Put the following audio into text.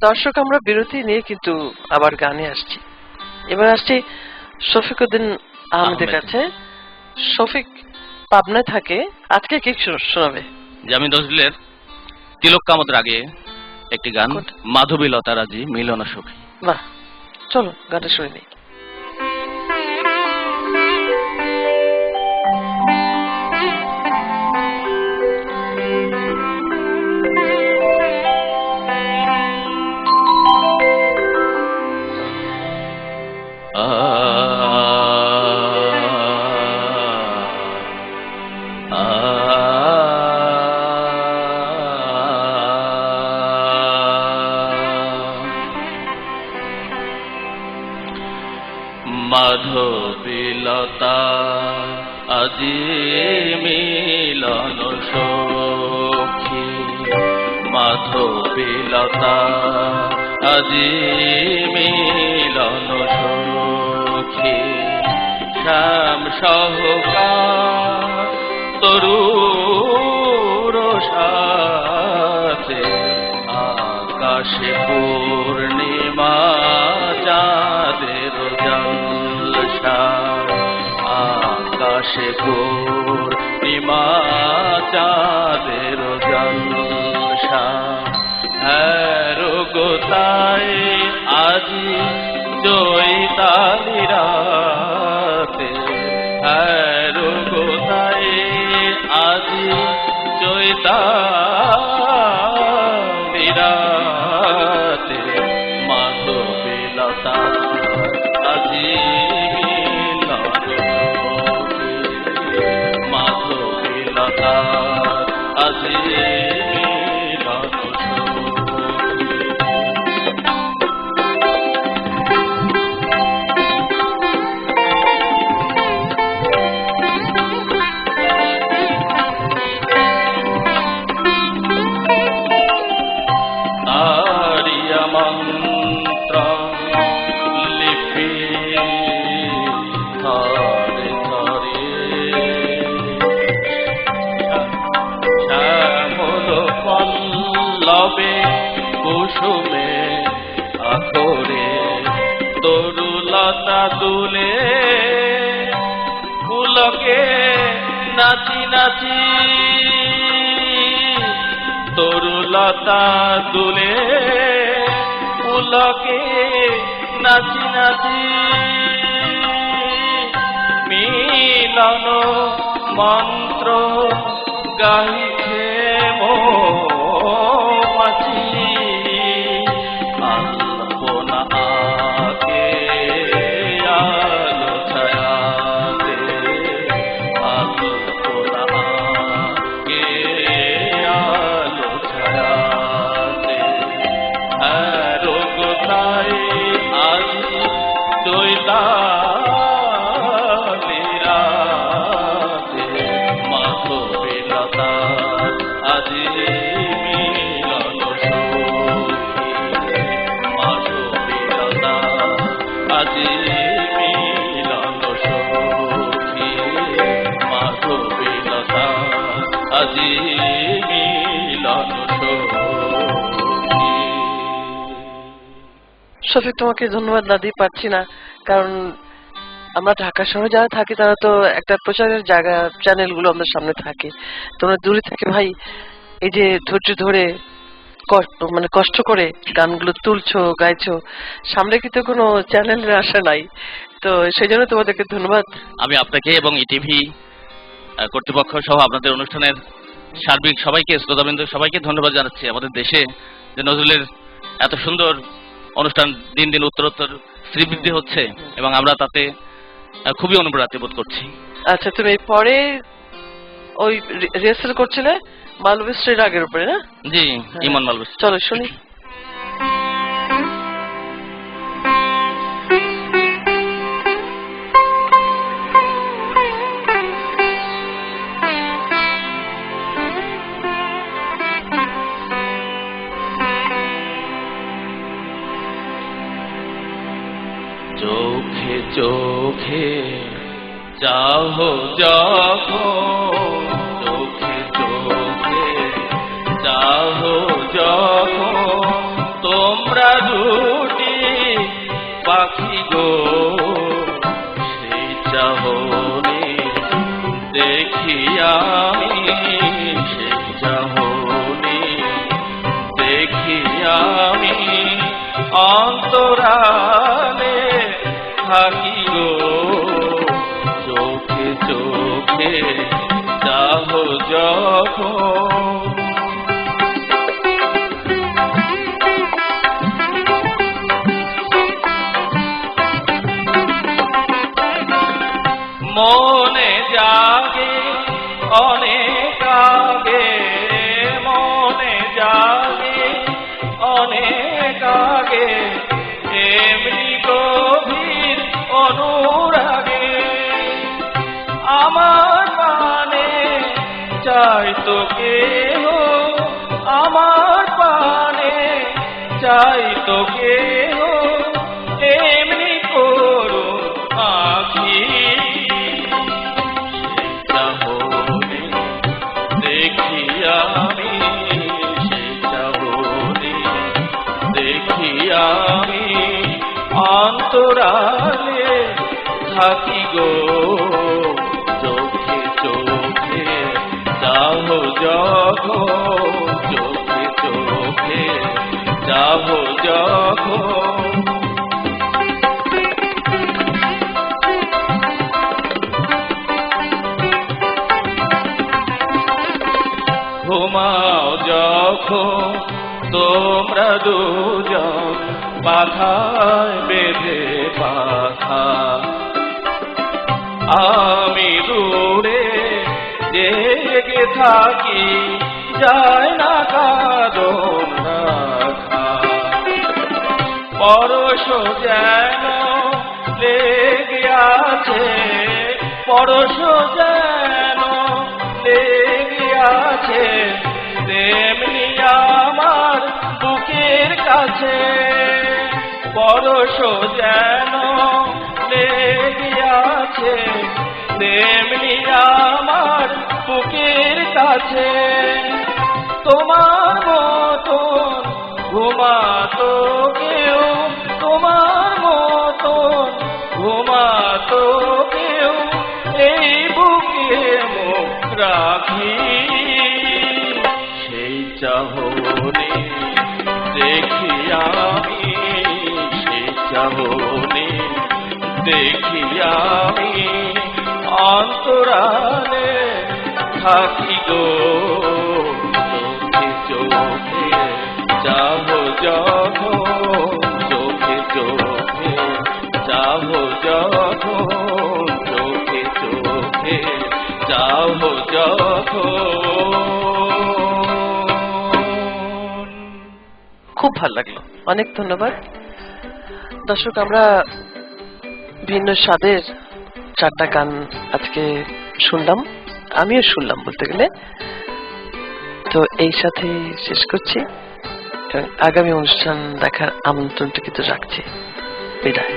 দর্শক আমরা বিরতি নিয়ে কিন্তু আবার গানে আসছি। এবার আসছি শফিকুদ্দিন আহমেদের কাছে। শফিক পাবনায় থাকে, আজকে কি শোনাবে? জামি নজরুলের তিলক কামতের আগে একটি গান, মাধবীলতা রাজি মিলন সুখী। বাহ, চলো গানটা শুনে নিই। মাধবীলতা আজি মিলন সখী, মাধবীলতা আজি মিলন সখী, শ্যাম সহকার তরুর সাথে আকাশে পূর্ণিমা চাঁদের জলসা, আকাশে পূর্ণিমা চাঁদের জলসা, হ্যারো গোতায় আজি জয়িতালি রাতে, হ্যারো গোতায় আজি জয়িতালি রাতে, মাধবীলতা আজি মিলন সখী, মাধবীলতা আজি মিলন কুসুমে আখরে তরুলতা দুলে, পুলকে নাচি নাচি তরুলতা দুলে, পুলকে নাচি নাচি মিলন মন্ত্র গাইছে মৌমাছি, আলপনা আগে আলো ছায়াতে, আলপনা আগে আলো ছায়াতে, হ্যারো গোতায় আজি জয়িতালি রাতে, মাধবীলতা আজি মিলন সখী, মাধবীলতা আজি মিলন সখী, মাধবীলতা আজি মিলন সখী। শফিক, তোমাকে ধন্যবাদ না দিয়ে পারছি না, কারণ আমরা ঢাকা শহরে যারা থাকি তারা তো একটা প্রচারের জায়গা, চ্যানেলগুলো আমাদের সামনে থাকে। তোমরা দূরে থেকে ভাই এই যে ধৈর্য ধরে মানে কষ্ট করে গানগুলো তুলছো, গাইছো, সামনে কিন্তু কোনো চ্যানেলের আশা নাই, তো সেই জন্য তোমাদেরকে ধন্যবাদ। আমি আপনাকে এবং ইটিভি কর্তৃপক্ষ সহ আপনাদের অনুষ্ঠানের সার্বিক সবাইকে, শ্রোতাবৃন্দ সবাইকে ধন্যবাদ জানাচ্ছি। আমাদের দেশে যে নজরুলের এত সুন্দর অনুষ্ঠান দিন দিন উত্তরোত্তর শ্রীবৃদ্ধি হচ্ছে এবং আমরা তাতে খুবই অনুপ্রাণিত বোধ করছি। আচ্ছা, তুমি পরে ওই রিহার্সাল করছিলে মালবেস্টের রাগের উপরে, না? জি, ইমন মালবেস্ট। চলো শুনি। চোখে চোখে চাহ যখন, চোখে চোখে চাহ যখন তোমরা থাকি গো সেই চাহনি দেখি আমি, সেই চাহনি দেখি আমি, অন্তরালে থাকি গো চোখে চোখে চাহ যখন। মনে জাগে অনেক আগে, মনে জাগে অনেক আগে, এমনি গভীর অনুরাগে আমার পানে চাই তো কেহ, আমার পানে চাই তো কেহ, এমনি করো আখি দেখি আমি, সেই চাহনি দেখি আমি, অন্তরালে থাকি গো চোখে চোখে চাহ যখন, চোখে চোখে চাহ যখন। ঘুমাও যখন তোমরা দুজন পাখায় বেঁধে পাখা, আমি দূরে জেগে থাকি যায় না কাঁদন রাখা। পরশ যেন লেগে আছে, পরশ যেন লেগে আছে, তেমনি আমার বুকের কাছে পরশ যেন লেগে আছে, তেমনি আমার বুকের কাছে। তোমার মতন ঘুমাতো কেউ, তোমার মতন ঘুমাতো কেউ, এই বুকে মুখ রাখি সেই চাহনি দেখি আমি, সেই চাহনি দেখি আমি, অন্তরালে থাকি গো চোখে চোখে চাহ যখন, চোখে চোখে চাহ যখন, চোখে চোখে চাহ যখন। খুব ভালো লাগলো, অনেক ধন্যবাদ। দর্শক, আমরা ভিন্ন স্বাদের 4টা গান আজকে শুনলাম, আমিও শুনলাম বলতে গেলে। তো এই সাথে শেষ করছি এবং আগামী অনুষ্ঠান দেখার আমন্ত্রণটা কিন্তু রাখছি। বিদায়।